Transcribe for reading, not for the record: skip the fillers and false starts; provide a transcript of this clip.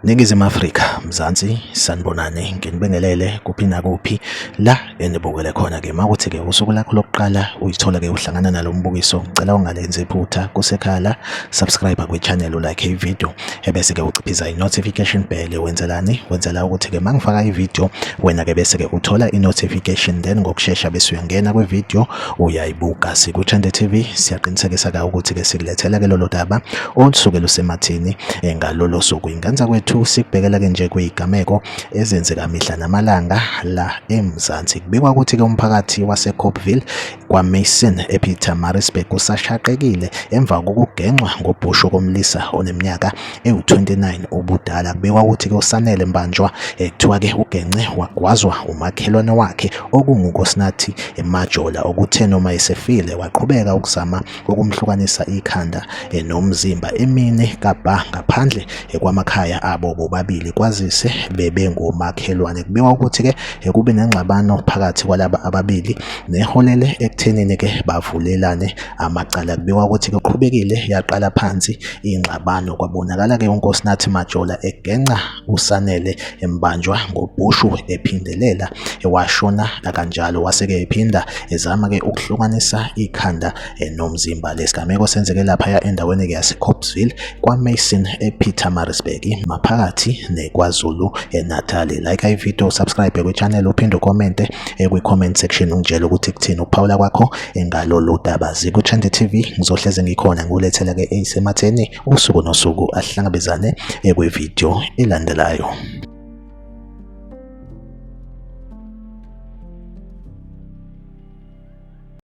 Ningizimu Afrika, Mzansi, sanibonani, nginibingelele kuphi nakuphi la enibukele khona-ke. Mawukuthi-ke usuku lakho lokuqala uyithola-ke uhlangana nalo mbukiso, ngicela ungalenzi iphutha kusekhaya la, subscribe kwi-channel, ulike ivideo ebese-ke uciphiza i-notification bell. Wenzelani? Wenzela ukuthi-ke mangifaka ivideo wena-ke bese-ke uthola i-notification, then ngokushesha bese uyangena kwivideo uyayibuka. Siku-Trend TV siyaqinisekisa-ke ukuthi-ke sikulethela-ke lolo daba olusuke lusemathini ngalolo suku. Inganza kwethu sikubhekela-ke nje kwigameko ezenzeka mihla namalanga la eMzansi. Kubikwa ukuthi-ke umphakathi waseCorpville kwaMason ePietermaritzburg usashaqekile emva kokugenxwa ngobhushu komlisa oneminyaka ewu-29 ubudala. Kubikwa ukuthi-ke uSanele Mbanjwa kuthiwa-ke ugengce wagwazwa umakhelwane wakhe okunguNkosinathi Majola, okuthe noma esefile waqhubeka ukuzama ukumhlukanisa ikhanda nomzimba emini kabha ngaphandle kwamakhaya abo bobabili, kwazise bebengomakhelwane. Kubikwa ukuthi-ke kube nengxabano phakathi kwalaba ababili neholele ekuthenini-ke bavulelane amacala. Kubikwa ukuthi-ke qhubekile yaqala phansi ingxabano, kwabonakala-ke uNkosinathi Majola egenca uSanele Mbanjwa ngobhushu ephindelela washona kanjalo. Wase-ke ephinda ezama-ke ukuhlukanisa ikhanda nomzimba. Lesigameko senzeke laphaya endaweni yaseCorpville kwaMason ePietermaritzburg maphakathi neKwaZulu Natal. Like ivideo, subscribe kwi-channel, uphinde ukomente kwi-comment section ungitshela ukuthi kuthini ukuphawula kwakho ngalolu daba. Siku-Trend TV ngizohleze ngikhona ngulethela-ke eyisematheni usuku nosuku, ahlangabezane kwivideo elandelayo.